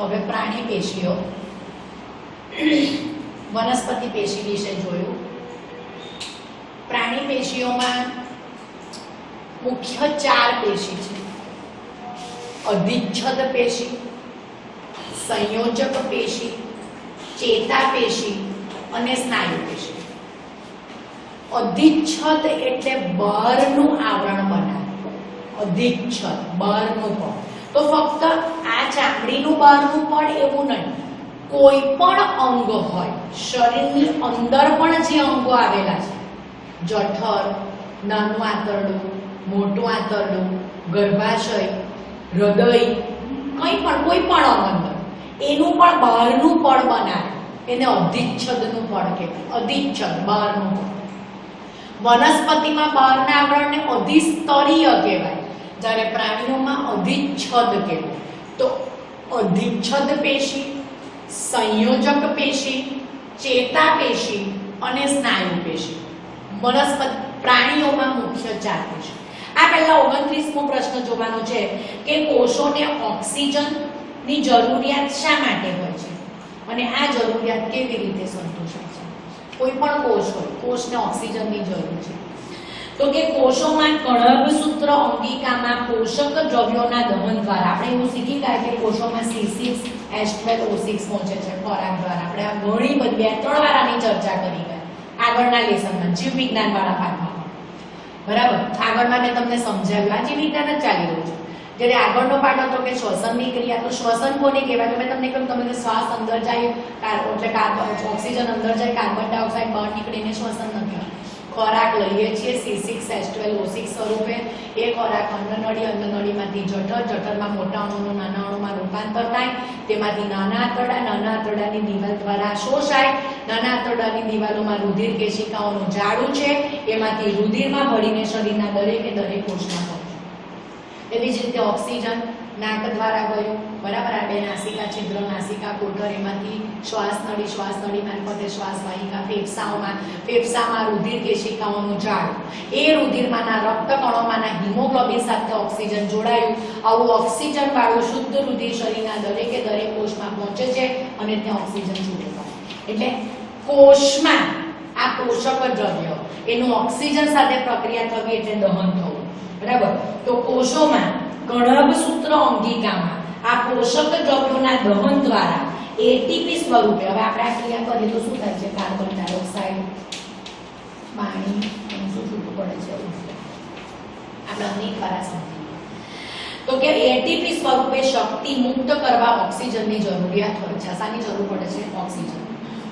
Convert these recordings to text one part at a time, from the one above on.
હવે પ્રાણી પેશીઓ, વનસ્પતિ પેશી વિશે જોયું. પ્રાણી પેશીઓમાં મુખ્ય 4 પેશી છે. અધિચ્છદ પેશી, સંયોજક પેશી, ચેતા પેશી અને સ્નાયુ પેશી. અધિચ્છદ એટલે બહારનું આવરણ બનાવે. અધિચ્છદ બહારનું પડ. તો ફક્ત આ ચામડીનું બહારનું પડ એવું નહીં, કોઈ પણ અંગ હોય, શરીરની અંદર પણ જે અંગો આવેલા છે, જઠર, નાનું આંતરડું, મોટું આંતરડું, ગર્ભાશય, હૃદય, કોઈ પણ અંગ અંદર એનું પણ બહારનું પડ બનાવે, એને અધિચ્છદનું પડ કહેવાય. અધિચ્છદ બહારનું પડ. વનસ્પતિમાં બહારના આવરણને અધિસ્તરીય કહેવાય, જ્યારે પ્રાણીઓમાં અધિચ્છદ કહેવાય. તો અધિચ્છદ પેશી, સંયોજક પેશી, ચેતા પેશી અને સ્નાયુ પેશી પ્રાણીઓમાં મુખ્ય 4 પેશી. આ પહેલા 29મો પ્રશ્ન જોવાનો છે કે કોષોને ઓક્સિજનની જરૂરિયાત શા માટે હોય છે અને આ જરૂરિયાત કેવી રીતે સંતોષાય છે. કોઈ પણ કોષ હોય, કોષને ઓક્સિજનની જરૂર છે. તો કે કોષોમાં કણભસૂત્ર અંગિકામાં પોષક દ્રવ્યોના દહન દ્વારા, આપણે એવું શીખી ગયા કે કોષોમાં C6H12O6 પહોંચે છે ખોરાક દ્વારા. આપણે આ ઘણી બધી 2-3 વાર આની ચર્ચા કરી ગયા આગળના લેસનમાં, જીવ વિજ્ઞાન વાળા પાઠમાં. બરાબર, આગળમાં મેં તમને સમજાવ્યું. આ જીવ વિજ્ઞાન જ ચાલી રહ્યું છે. જ્યારે આગળનો પાઠ હતો કે શ્વસનની ક્રિયા, તો શ્વસન કોને કહેવાય? તો મેં તમને કહ્યું, તમને શ્વાસ અંદર જાય એટલે ઓક્સિજન અંદર જાય, કાર્બન ડાયોક્સાઇડ બહાર નીકળીને શ્વસન ન કહેવાય. ખોરાક લઈએ છીએ C6H12O6 સ્વરૂપે. એ ખોરાક અન્નનળી, અન્નનળીમાંથી જઠર, જઠરમાં મોટા અણુનું નાના અણુમાં રૂપાંતર થાય, તેમાંથી નાના આંતરડાની દિવાલ દ્વારા શોષાય. નાના આંતરડાની દિવાલોમાં રુધિર કેશિકાઓનું જાળું છે, એમાંથી રુધિરમાં ભળીને શરીરના દરેક કોષમાં પહોંચે. એવી જ રીતે ઓક્સિજન નાક દ્વારા ગયું, બરાબર. આ 2 નાસિકા છિદ્ર, નાસિકા કોટર, એમાંથી શ્વાસનળી મારફતે શ્વાસવાહિકા, ફેફસામાં રુધિર કેશિકાઓનું જાળું. એ રુધિરમાંના રક્તકણોમાંના હિમોગ્લોબિન સાથે ઓક્સિજન જોડાયું. આવું ઓક્સિજન વાળું શુદ્ધ રુધિર શરીરના દરેક કોષમાં પહોંચે છે અને ત્યાં ઓક્સિજન છૂટે પડે. એટલે કોષમાં આ પોષક દ્રવ્ય, એનું ઓક્સિજન સાથે પ્રક્રિયા થવી એટલે દહન થવું. બરાબર. તો કોષોમાં કણભસૂત્ર અંગિકામાં આ પોષક દ્રવ્યોના દહન દ્વારા એટીપી સ્વરૂપે, હવે આપણે આ ક્રિયા કરીએ તો શું થાય છે? કાર્બન ડાયોક્સાઇડ, પાણી શું છૂટું પડે છે? આપણે અનેક વાર સમજીએ તો કે એટીપી સ્વરૂપે શક્તિ મુક્ત કરવા ઓક્સિજનની જરૂરિયાત હોય છે. શાની જરૂર પડે છે? ઓક્સિજન.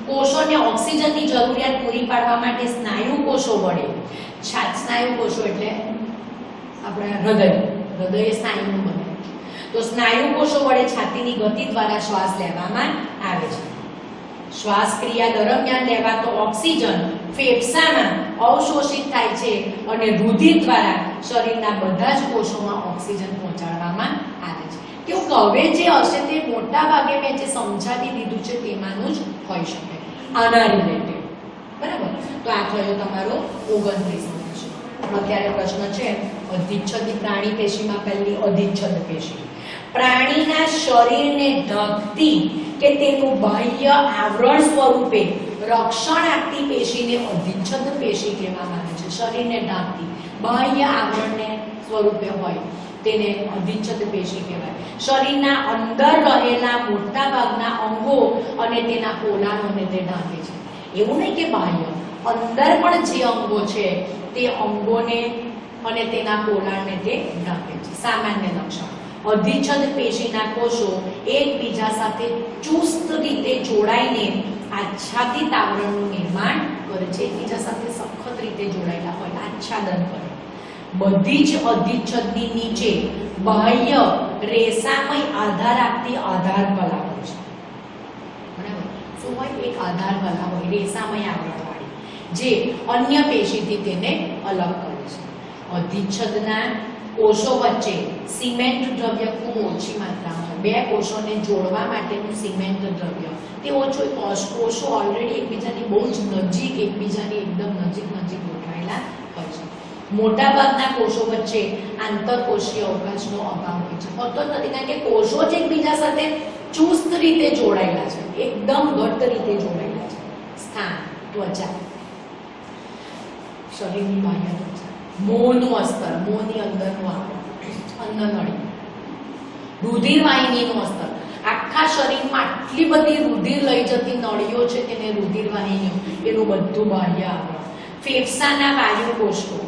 કોષોને ઓક્સિજનની જરૂરિયાત પૂરી પાડવા માટે સ્નાયુ કોષો વડે, સ્નાયુ કોષો એટલે આપણે હૃદય સ્નાયુનું બને. તો સ્નાયુ કોષો વડે છાતીની ગતિ દ્વારા શ્વાસ લેવામાં આવે છે. શ્વાસ ક્રિયા દરમિયાન લેવાતો ઓક્સિજન ફેફસામાં અવશોષિત થાય છે અને રુધિર દ્વારા શરીરના બધા જ કોષોમાં ઓક્સિજન પહોંચાડવામાં આવે છે. કેવું કે હવે જે હશે તે મોટા ભાગે મેં જે સમજાવી દીધું છે તેમાંનું જ હોઈ શકે, આના રિલેટેડ. બરાબર. તો આ થયો તમારો 29મો. અત્યારે પ્રશ્ન છે અધિચ્છદી પ્રાણી પેશીમાં પહેલી અધિચ્છદ પેશી. પ્રાણીના શરીરને ઢકતી કે તેનું બાહ્ય આવરણ સ્વરૂપે રક્ષણ આપતી પેશીને અધિચ્છદ પેશી કહેવામાં આવે છે. શરીરને ઢાંકતી, બાહ્ય આવરણને સ્વરૂપે હોય તેને અધિચ્છદ પેશી કહેવાય. શરીરના અંદર રહેલા મોટા ભાગના અંગો અને તેના પોલાણોને તે ઢાંકે છે. એવું નહીં કે બાહ્ય, અંદર પણ જે અંગો છે તે અંગોને અને તેના પોલાણને તે ઢાંકે છે. સામાન્ય લક્ષણ: અધિચ્છદ પેશીના કોષો એકબીજા સાથે ચુસ્ત રીતે જોડાઈને આચ્છાદિત આવરણનું નિર્માણ કરે છે. એકબીજા સાથે સખત રીતે જોડાયેલા હોય, આચ્છાદન કરે. બધી જ અધિચ્છદની નીચે બાહ્ય રેસામય આધાર આપતી આધાર કલા હોય છે. બરાબર. શું હોય? એક આધાર કલા હોય, રેસામય આવરણવાળી, જે અન્ય પેશીથી તેને અલગ કરે છે. અધિચ્છદના કોષો વચ્ચે સિમેન્ટ દ્રવ્ય ખૂબ ઓછી માત્રામાં હોય. 2 કોષોને જોડવા માટેનું સિમેન્ટ દ્રવ્ય તે ઓછું. કોષો ઓલરેડી એકબીજાની બહુ જ નજીક, એકબીજાની એકદમ નજીક ગોઠવાયેલા હોય છે. મોટાભાગના કોષો વચ્ચે આંતરકોષીય અવકાશનો અભાવ હોય છે, હોતો જ નથી, કારણ કે કોષો જ એકબીજા સાથે ચુસ્ત રીતે જોડાયેલા છે, એકદમ ઘટ્ટ રીતે જોડાયેલા છે. સ્થાન ત્વચા, શરીરની બાહ્ય ત્વચા, મોંનું અસ્તર, મોંની અંદરનું આવરણ, અન્નનળી, રુધિરવાહિનીનું અસ્તર, આખા શરીરમાં આટલી બધી રુધિર લઈ જતી નળીઓ છે તેને રુધિરવાહિનીઓ, એનું બધું બાહ્ય આવરણ, ફેફસાના વાયુકોષો,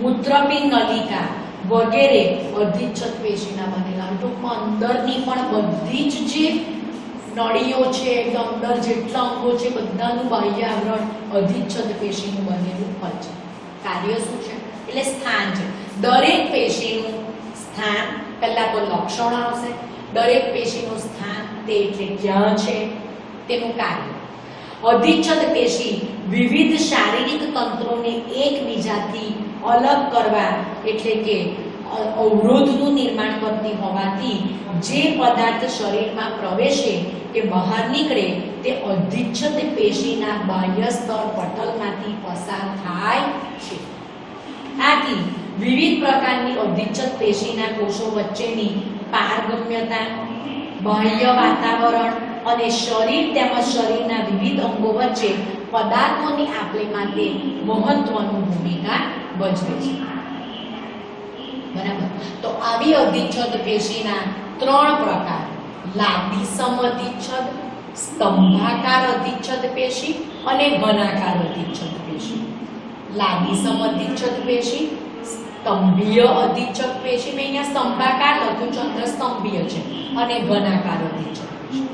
મૂત્રપિંડ નલિકા વગેરે અધિચ્છદ પેશીના બનેલા. ટૂંકમાં અંદરની પણ બધી જ જે નળીઓ છે કે અંદર જેટલા અંગો છે બધાનું બાહ્ય આવરણ અધિચ્છદ પેશીનું બનેલું હોય છે. કાર્ય શું છે? એટલે સ્થાન છે. દરેક પેશીનું સ્થાન, પહેલા તો લક્ષણ આવશે, દરેક પેશીનું સ્થાન તે એટલે ક્યાં છે, તેનું કાર્ય. અધિચ્છદ પેશી વિવિધ શારીરિક તંત્રોને એકબીજાથી અલગ કરવા એટલે કે અવરોધનું નિર્માણ કરતી હોવાથી જે પદાર્થ શરીરમાં પ્રવેશે કે બહાર નીકળે તે અધિચ્છદ પેશીના બાહ્ય સ્તર પટલમાંથી પસાર થાય છે. આથી વિવિધ પ્રકારની અધિચ્છદ પેશીના કોષો વચ્ચેની પારગમ્યતા, બાહ્ય વાતાવરણ અને શરીર તેમજ શરીરના વિવિધ અંગો વચ્ચે પદાર્થોની આપલે માટે મહત્વની ભૂમિકા ભજવે છે. બરાબર. તો આવી અધિચ્છદ પેશીના 3 પ્રકાર: લાદી સમઅધિચ્છદ, સ્તંભાકાર અધિચ્છદ પેશી અને ઘનાકાર અધિચ્છદ પેશી. લાદી સમઅધિચ્છદ પેશી, સ્તંભીય અધિચ્છદ પેશી, મેં અહીંયા સ્તંભાકાર લખ્યું છે, અંદર સ્તંભીય છે, અને ઘનાકાર અધિચ્છદ પેશી.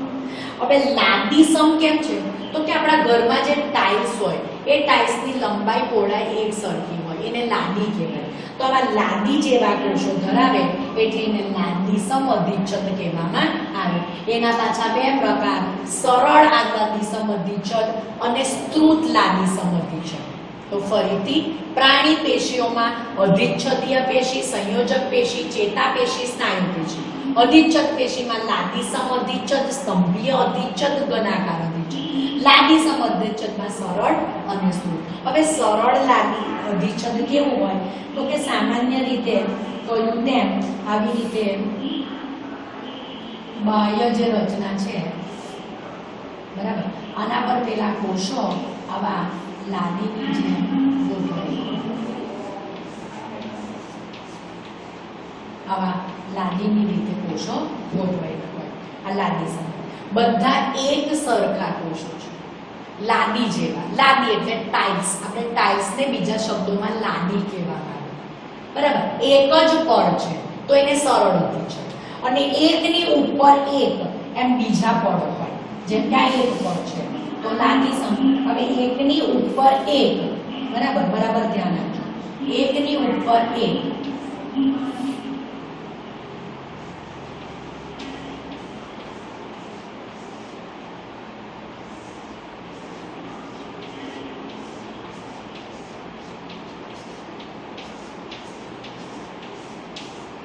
હવે લાદી સમ કેમ છે? તો કે આપણા ઘરમાં જે ટાઇલ્સ હોય એ ટાઇલ્સની લંબાઈ પહોળાઈ એક સરખી હોય, એને લાદી કહેવાય. તો આવા લાદી જેવા કોષો ધરાવે એટલે એને લાદી સમઅધિચ્છદ કહેવામાં આવે. એના પાછા 2 પ્રકાર: સરળ લાદી સમઅધિચ્છદ અને સ્ત્રુત લાદી સમઅધિચ્છદ. તો ફરીથી પ્રાણી પેશીઓમાં અધિચ્છદીય પેશી, સંયોજક પેશી, ચેતાપેશી, સ્નાયુ પેશી. અધિચ્છદ પેશીમાં લાદી સમઅધિચ્છદ, સ્તંભીય અધિચ્છદ, ઘનાકાર અધિચ્છદ. લાદી સમઅધિચ્છદમાં સરળ અને સ્ત્રુત. હવે સરળ લાદી અધિચ્છદ કેવું હોય? તો કે સામાન્ય રીતે કહ્યું તેમ આવી રીતે બાહ્ય જે રચના છે, બરાબર, આના પર પેલા કોષો આવા લાદીની જેમ ગોઠવાયેલા, આવા લાદીની રીતે કોષો ગોઠવાયેલા હોય. આ લાદી સમ બધા એક સરખા કોષો છે, લાદી જેવા. લાદી એટલે ટાઇલ્સ. આપણે ટાઇલ્સને બીજા શબ્દોમાં લાદી કહેવામાં આવે, બરાબર. એક જ પડ છે તો એને સરળ અધિચ્છદ, અને એકની ઉપર એક એમ બીજા પડ હોય, જેમ કે આ એક પડ છે તો લાદી સમ. હવે એકની ઉપર એક, બરાબર, બરાબર ધ્યાન આપજો, એકની ઉપર એક.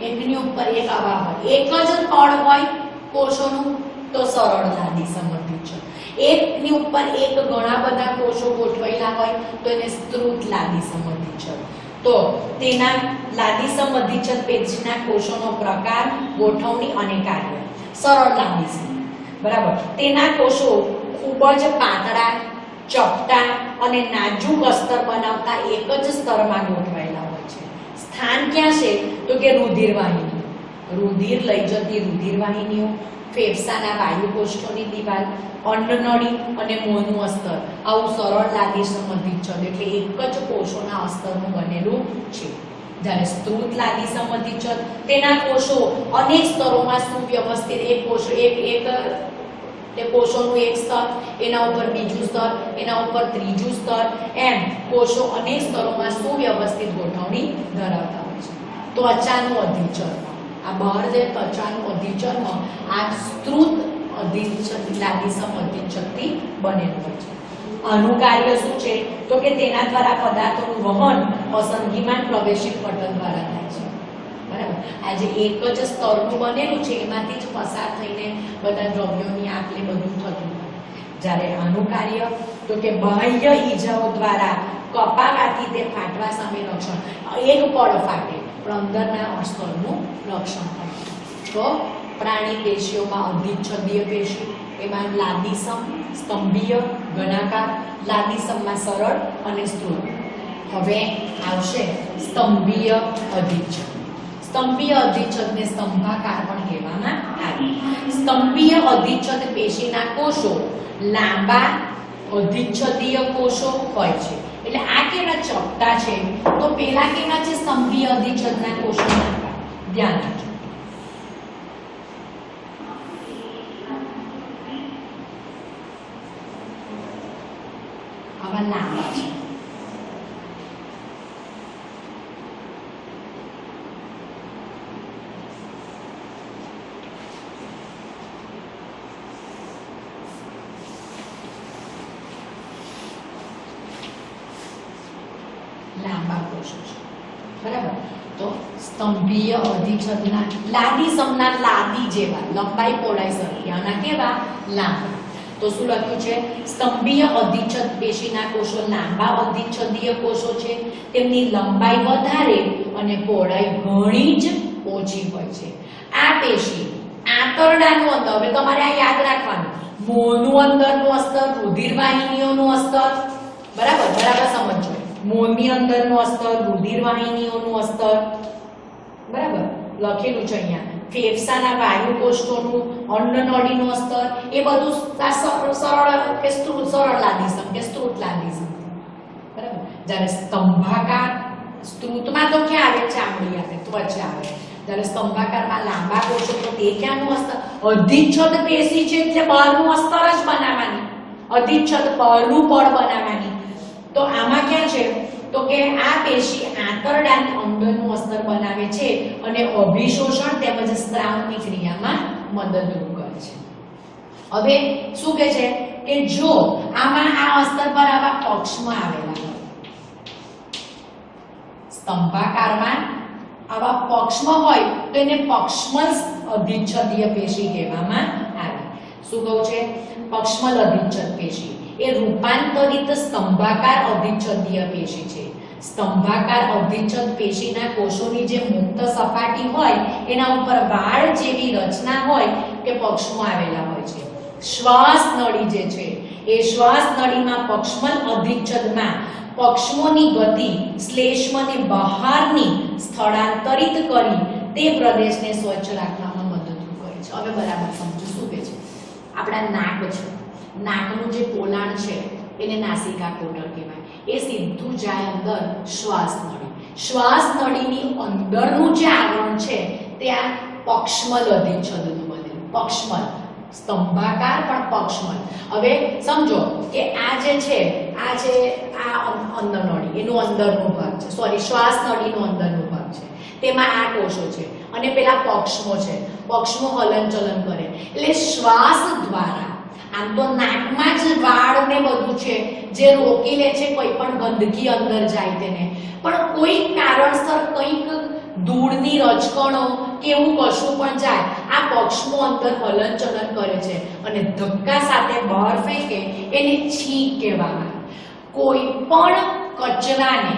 એકની ઉપર એક આવા હોય, એક જ પડ હોય કોષોનું તો સરળ લાદી સમઅધિચ્છદ. એકની ઉપર એક ઘણા બધા કોષો ગોઠવાયેલા હોય તો એને સ્ત્રુત લાદી સમઅધિચ્છદ. તો તેના લાદી સમઅધિચ્છદ પેશીના કોષોનો પ્રકાર, ગોઠવણી અને કાર્ય. સરળ લાદી સમ, બરાબર. તેના કોષો ખૂબ જ પાતળા, ચપટા અને નાજુક અસ્તર બનાવતા એક જ સ્તરમાં ગોઠવાયેલા હોય છે. સ્થાન ક્યાં છે? તો કે રુધિરવાહિની, રુધિર લઈ જતી રુધિરવાહિનીઓ, ફેફસાના વાયુકોષોની દિવાલ, અન્નનળી અને મોંનું અસ્તર. આવું સરળ લાદી સમઅધિચ્છદ એટલે એક જ કોષોના અસ્તરનું બનેલું છે. જ્યારે સ્ત્રુત લાદી સમઅધિચ્છદ તેના કોષો અનેક સ્તરોમાં સુવ્યવસ્થિત, એક કોષ એક તે કોષોનું એક સ્તર, એના ઉપર બીજું સ્તર, એના ઉપર ત્રીજું સ્તર, એમ કોષો અનેક સ્તરોમાં સુવ્યવસ્થિત ગોઠવણી ધરાવતા હોય છે. ત્વચાનું અધિચ્છદ, આ બહાર જે ત્વચાનું અધિચ્છદ આ સ્ત્રુત અધિચ્છદ લાદી સમઅધિચ્છદથી બનેલું હોય છે. આનું કાર્ય શું છે? તો કે તેના દ્વારા પદાર્થોનું વહન અસંધિમાન પ્રવેશિત પટલ દ્વારા થાય છે, બરાબર. આ જે એક જ સ્તરનું બનેલું છે એમાંથી જ પસાર થઈને બધા દ્રવ્યોની આપલે બધું થતું હોય. જ્યારે આનું કાર્ય તો કે બાહ્ય ઈજાઓ દ્વારા કપાવાથી તે ફાટવા સામે રક્ષણ. એક પડ ફાટે પણ અંદરના સ્તરનું રક્ષણ થાય. તો પ્રાણી પેશીઓમાં અધિચ્છદીય પેશી, એમાં લાદીસમ, સ્તંભીય, ઘનાકાર, લાદીસમમાં સરળ અને સ્થૂળ. હવે આવશે સ્તંભીય અધિચ્છદ. સ્તંભીય અધિચ્છદને સ્તંભાકાર પણ કહેવામાં આવે. સ્તંભીય અધિચ્છદ પેશીના કોષો લાંબા અધિચ્છદીય કોષો હોય છે. એટલે આ કેવા ચપટા છે, તો પેલા કેવા છે સ્તંભીય અધિચ્છદના કોષો લાંબા. ધ્યાન રાખજો. આવા લાંબા છે. લાંબા કોષો છે, બરાબર. તો સ્તંભીય અધિચ્છદના લાદીસમના લાદી જેવા લંબાઈ પહોળાઈ સરખી, આના કેવા લાંબા. તો શું લખ્યું છે? સ્તંભીય અધિચ્છદ પેશીના કોષો લાંબા અધિચ્છદીય કોષો છે. તેમની લંબાઈ વધારે અને પહોળાઈ ઘણી જ ઓછી હોય છે. આ પેશી આંતરડાનું અંદર, હવે તમારે આ યાદ રાખવાનું, મોંનું અંદરનું અસ્તર, રુધિરવાહિનીઓનું અસ્તર, બરાબર બરાબર સમજો. મોંની અંદરનું અસ્તર, રુધિરવાહિનીઓનું અસ્તર, બરાબર લખેલું છે અહીંયા. ફેફસાના વાયુકોષોનું, અન્નનળીનું અસ્તર, એ બધું સરળ કે સરળ લાદીસમ કે સ્ત્રુત લાદીસમ, બરાબર. જ્યારે સ્તંભાકાર, સ્ત્રુતમાં તો ક્યાં આવે? ચામડી આવે, ત્વચા આવે. જ્યારે સ્તંભાકારમાં લાંબા કોષો, તો તે ક્યાંનું અસ્તર? અધિચ્છદ પેશી છે એટલે બહારનું અસ્તર જ બનાવવાની, અધિચ્છદ બહારનું પડ બનાવવાની. તો આમાં ક્યાં છે? તો કે આ પેશી આંતરડાની અંદરનું અસ્તર બનાવે છે અને અભિશોષણ તેમજ સ્ત્રાવની ક્રિયામાં મદદરૂપ કરે છે. હવે શું કહે છે કે જો આમાં આ અસ્તર પર આવા પક્ષમાં આવેલા હોય, સ્તંભાકારમાં આવા પક્ષમાં હોય તો એને પક્ષમલ અધિચ્છદીય પેશી કહેવામાં આવે. શું કહું છે? પક્ષમલ અધિચ્છદ પેશી એ રૂપાંતરિત સ્તંભાકાર અધિચ્છદીય પેશી છે. સ્તંભાકાર અધિચ્છદ પેશીના કોષોની જે મુક્ત સપાટી હોય એના ઉપર વાળ જેવી રચના હોય કે પક્ષમાં આવેલા હોય છે. શ્વાસ નળી જે છે એ શ્વાસ નળીમાં પક્ષમલ અધિચ્છદમાં પક્ષમોની ગતિ શ્લેષ્મને બહારની સ્થળાંતરિત કરી તે પ્રદેશને સ્વચ્છ રાખવામાં મદદરૂપ કરે છે. હવે બરાબર સમજો શું કહે છે? આપણા નાક છે, નાકનું જે પોલાણ છે એને નાસિકા કોટર કહેવાય. એ સીધું જાય અંદર શ્વાસ નળી. શ્વાસ નળીની અંદરનું જે આવરણ છે તે આ પક્ષમલ અધિચ્છદનું બનેલું. પક્ષમલ, સ્તંભાકાર પણ પક્ષમલ. હવે સમજો કે આ જે છે આ અંદર નળી, એનું અંદરનું ભાગ છે, સોરી શ્વાસ નળીનું અંદરનું ભાગ છે, તેમાં આ કોષો છે અને પેલા પક્ષમો છે. પક્ષમો હલનચલન કરે એટલે શ્વાસ દ્વારા, આમ તો નાકમાં જ વાળ ને બધું છે જે રોકી લે છે કોઈ પણ ગંદકી અંદર જાય તેને, પણ કોઈ કારણસર કંઈક ધૂળની રજકણો કે એવું કશું પણ જાય, આ પક્ષમો અંદર હલનચલન કરે છે અને ધક્કા સાથે બહાર ફેંકે એને છીંક કહેવામાં. કોઈ પણ કચરાને,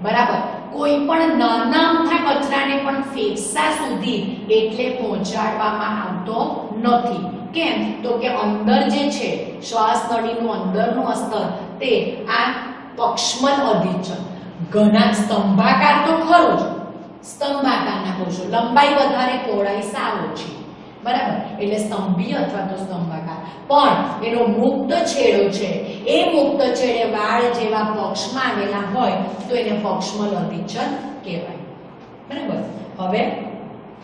બરાબર, કોઈ પણ નાના અમથા કચરાને પણ ફેફસા સુધી એટલે પહોંચાડવામાં આવતો નથી. કેમ? તો કે અંદર જે છે શ્વાસ નળીનું અંદરનું અસ્તર તે આ પક્ષમલ અધિચ્છદ, ઘણા સ્તંભાકાર તો ખરું જ, સ્તંભાકારના કોષો, લંબાઈ વધારે પહોળાઈ સાવ ઓછી, બરાબર, એટલે સ્તંભીય અથવા તો સ્તંભાકાર, પણ એનો મુક્ત છેડો છે એ મુક્ત છેડે વાળ જેવા પક્ષમાં આવેલા હોય તો એને પક્ષમલ અધિચ્છદ કહેવાય. બરાબર. હવે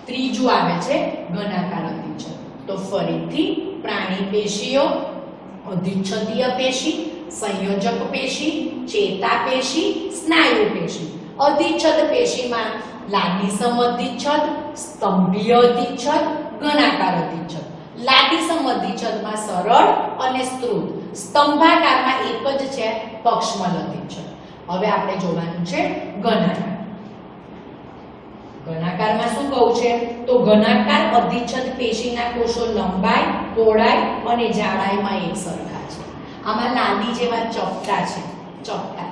ત્રીજું આવે છે ઘનાકાર અધિચ્છદ. તો ફરીથી પ્રાણી પેશીઓ, અધિચ્છદીય પેશી, સંયોજક પેશી, ચેતા પેશી, સ્નાયુ પેશી. અધિચ્છદ પેશીમાં લાદીસમ અધિચ્છદ, સ્તંભીય અધિચ્છદ, ઘનાકાર અધિચ્છદ. લાદીસમ અધિચ્છદમાં સરળ અને સ્ત્રુત, સ્તંભાકારમાં એક જ છે પક્ષમલ અધિચ્છદ. હવે આપણે જોવાનું છે ઘનાકાર. ઘનાકારમાં શું કહું છે? તો ઘનાકાર અધિચ્છદ પેશીના કોષો લંબાઈ, પહોળાઈ અને જાડાઈમાં એક સરખા છે. આમાં લાદી જેવા ચપટા છે, ચપટા,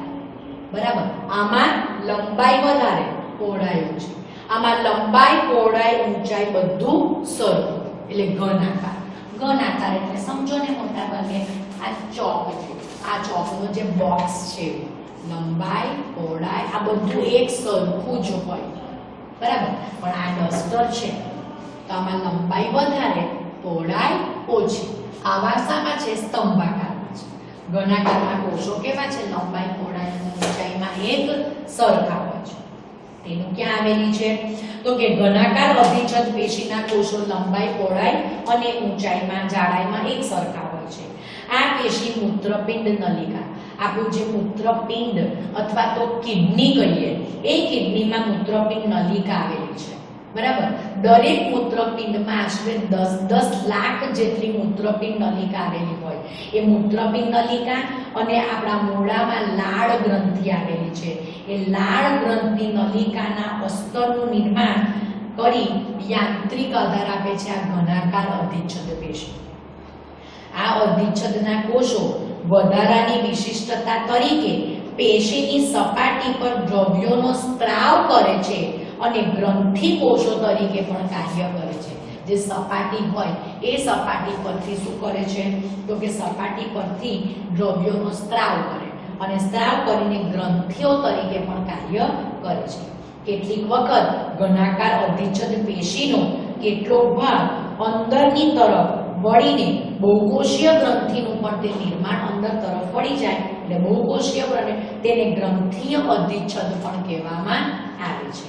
બરાબર. આમાં લંબાઈ વધારે, પહોળાઈ ઓછી. આમાં લંબાઈ, પહોળાઈ, ઊંચાઈ બધું સરખું એટલે ઘન આકાર. ઘન આકાર એટલે સમજો ને મોટા ભાગે આ ચોક છે, આ ચોકનો જે બોક્સ છે, લંબાઈ, પહોળાઈ આ બધું એક સરખું જ હોય, બરાબર. પણ આ ડસ્ટર છે તો આમાં લંબાઈ વધારે, પહોળાઈ ઓછી. આવા શામાં છે? સ્તંભાકારમાં છે. ઘનાકારમાં કોષો કેવા છે? લંબાઈ, પહોળાઈ અને ઊંચાઈમાં એક સરખા હોય છે. તેનું ક્યાં આવેલી છે? તો કે ઘનાકાર અધિચ્છદ પેશીના કોષો લંબાઈ, પહોળાઈ અને ઊંચાઈમાં, જાડાઈમાં એક સરખા હોય છે. આ પેશી મૂત્રપિંડ નલિકા, આપણું જે મૂત્રપિંડ અથવા તો કિડની કહીએ, એ કિડનીમાં મૂત્રપિંડ નલિકા આવેલી છે, બરાબર. દરેક મૂત્રપિંડમાં આશરે 10 લાખ જેટલી મૂત્રપિંડ નલિકા આવેલી હોય. એ મૂત્રપિંડ નલિકા અને આપણા મોઢામાં લાળ ગ્રંથિ આવેલી છે. એ લાળ ગ્રંથિ નલિકાના અસ્તરનું નિર્માણ કરી યાંત્રિક આધાર આપે છે આ ઘનાકાર અધિચ્છદ પેશી. આ અધિચ્છદના કોષો વધારાની વિશિષ્ટતા તરીકે પેશીની સપાટી પર દ્રવ્યોનો સ્ત્રાવ કરે છે અને ગ્રંથિ કોષો તરીકે પણ કાર્ય કરે છે. જે સપાટી હોય એ સપાટી પરથી શું કરે છે? તો કે સપાટી પરથી દ્રવ્યોનો સ્ત્રાવ કરે અને સ્ત્રાવ કરીને ગ્રંથિઓ તરીકે પણ કાર્ય કરે છે. કેટલીક વખત ઘનાકાર અધિચ્છદ પેશીનો કેટલોક ભાગ અંદરની તરફ વળીને બહુકોષીય ગ્રંથિનું પણ તે નિર્માણ અંદર તરફ વળી જાય એટલે બહુકોષીય બને, તેને ગ્રંથીય અધિચ્છદ પણ કહેવામાં આવે છે.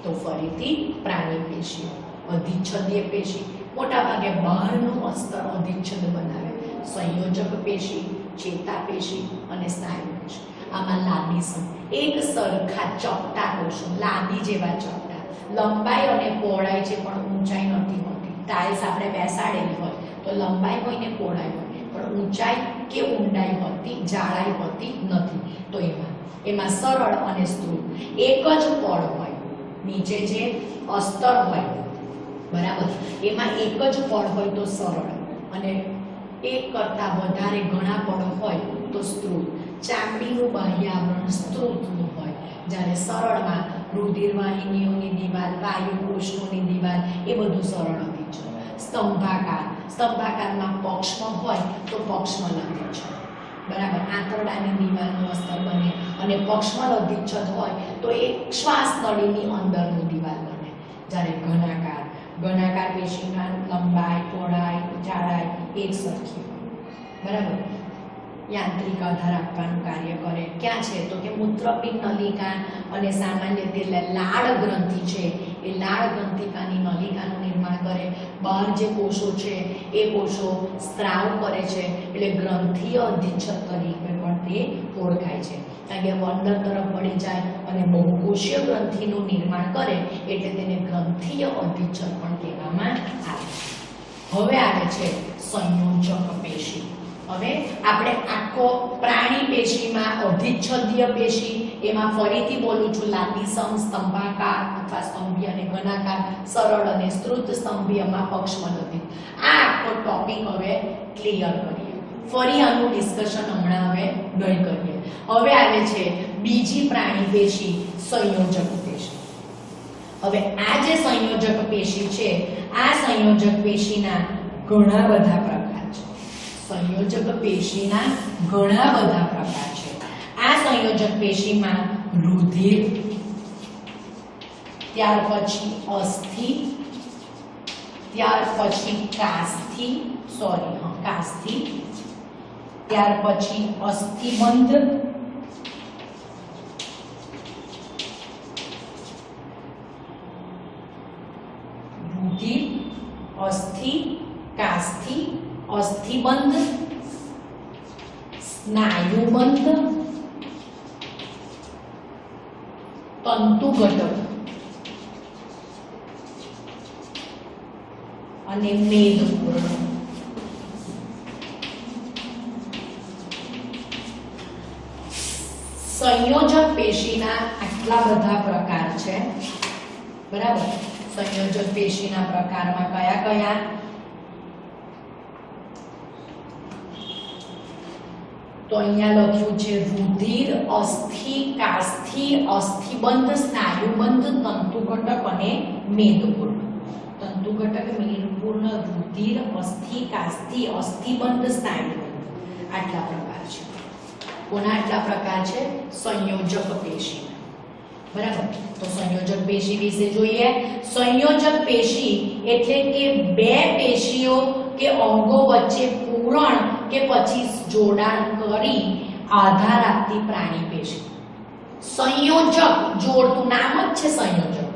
તો ફરીથી પ્રાણી પેશીઓ, અધિચ્છદીય પેશી મોટા ભાગે બહારનું અસ્તર અધિચ્છદ બનાવે. સંયોજક પેશી, ચેતાપેશી અને સ્નાયુ પેશી. આમાં લાદી એક સરખા ચપટા કોષો, લાદી જેવા ચપટા, લંબાઈ અને પહોળાઈ છે પણ ઊંચાઈ નથી હોતી. ટાઇલ્સ આપણે બેસાડેલી હોય તો લંબાઈ હોય ને પહોળાઈ હોય, પણ ઊંચાઈ કે ઊંડાઈ હોતી, જાડાઈ હોતી નથી. તો એમાં સરળ અને સ્થૂળ એક જ પડ હોય. નીચે જે અસ્તર હોય, બરાબર, એમાં એક જ પડ હોય તો સરળ, અને એક કરતા વધારે ઘણા પડ હોય તો સ્થૂળ. ચામડીનું બાહ્ય આવરણ સ્થૂળનું હોય, જ્યારે સરળમાં રુધિર વાહિનીઓની દિવાલ, વાયુકોષોની દિવાલ એ બધું સરળ અધિચ્છદ. સ્તંભાકારમાં પક્ષમાં હોય તો પક્ષમલ અધિચ્છદ, બરાબર. આંતરડાની દિવાલનું અસ્તર બને અને પક્ષમલ અધિચ્છદ હોય તો એ શ્વાસ નળીની અંદરનું દિવાલ બને. જ્યારે ઘનાકાર પેશીમાં લંબાઈ, પહોળાઈ, જાડાઈ એક સરખી હોય, બરાબર. યાંત્રિક આધાર આપવાનું કાર્ય કરે. ક્યાં છે? તો કે મૂત્રપિંડ નલિકા અને સામાન્ય રીતે લાળ ગ્રંથિ છે, એ લાળ ગ્રંથિકાની નલિકાનું નિર્માણ કરે. બહાર જે કોષો છે એ કોષો સ્ત્રાવ કરે છે એટલે ગ્રંથિય અધિચ્છદ તરીકે પણ તે ઓળખાય છે. કારણ કે અંદર તરફ વળી જાય અને બહુકોષીય ગ્રંથિનું નિર્માણ કરે એટલે તેને ગ્રંથિય અધિચ્છદ પણ કહેવામાં આવે. હવે આવે છે સંયોજક પેશી. હવે આપણે આખો પ્રાણી પેશીમાં અધિચ્છદીય પેશી, એમાં ફરીથી બોલું છું, લાદીસમ, સ્તંભાકાર અથવા સ્તંભીય અને ઘનાકાર, સરળ અને સ્ત્રુત, સ્તંભીયમાં પક્ષમલ અધિચ્છદ. આ આખો ટોપિક હવે ક્લિયર કરીએ. ફરી આનું ડિસ્કશન હમણાં હવે નહીં કરીએ. હવે આવે છે બીજી પ્રાણી પેશી, સંયોજક પેશી. હવે આ જે સંયોજક પેશી છે, આ સંયોજક પેશીના ઘણા બધા પ્રકાર છે. સંયોજક પેશીના ઘણા બધા પ્રકાર છે. આ સંયોજક પેશીમાં રુધિર, ત્યાર પછી અસ્થિ, ત્યાર પછી કાસ્થિ, ત્યાર પછી અસ્થિબંધ, રુધિર, અસ્થિ, કાસ્થિ, અસ્થિબંધ, સ્નાયુબંધ, તંતુઘટક અને મેદપૂર્ણ. સંયોજક પેશીના આટલા બધા પ્રકાર છે, બરાબર. સંયોજક પેશીના પ્રકારમાં કયા કયા? તો અહીંયા લખ્યું છે રુધિર, અસ્થિ, કાસ્થિ, અસ્થિબંધ, સ્નાયુબંધ, તંતુઘટક અને મેદપૂર્ણ. તંતુઘટક, મેદપૂર્ણ, રુધિર, અસ્થિ, કાસ્થિ, અસ્થિબંધ, સ્નાયુબંધ આટલા પ્રકાર છે. કોના આટલા પ્રકાર છે? સંયોજક પેશી. બરાબર. તો સંયોજક પેશી વિશે જોઈએ. સંયોજક પેશી એટલે કે બે પેશીઓ કે અંગો વચ્ચે પૂરણ કે પછી જોડાણ કરી આધાર આપતી પ્રાણી પેશી. સંયોજક, જોડતું નામ જ છે સંયોજક.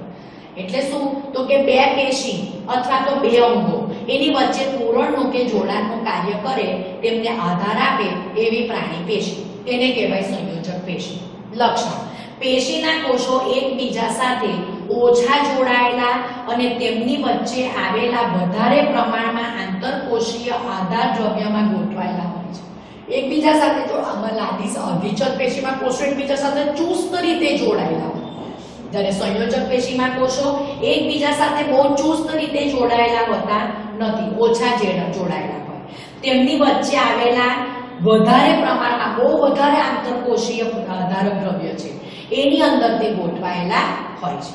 એટલે શું? તો કે બે પેશી અથવા તો બે અંગો એની વચ્ચે પૂરણનું કે જોડાણનું કાર્ય કરે તેમને આધાર આપે એવી પ્રાણી પેશી, એને કહેવાય સંયોજક પેશી. લક્ષણ: પેશીના કોષો એકબીજા સાથે ઓછા જોડાયેલા અને તેમની વચ્ચે આવેલા વધારે પ્રમાણમાં આંતરકોષીય આધાર દ્રવ્યમાં ગોઠવાયેલા હોય છે. એકબીજા સાથે જો આમાં લાદીસ અધિચ્છદ પેશીમાં કોષો એકબીજા સાથે ચુસ્ત રીતે જોડાયેલા હોય, જ્યારે સંયોજક પેશીમાં કોષો એકબીજા સાથે બહુ ચુસ્ત રીતે જોડાયેલા હોતા નથી, ઓછા જોડાયેલા હોય. તેમની વચ્ચે આવેલા વધારે પ્રમાણમાં બહુ વધારે આંતરકોષીય આધારક દ્રવ્ય છે એની અંદર તે ગોઠવાયેલા હોય છે.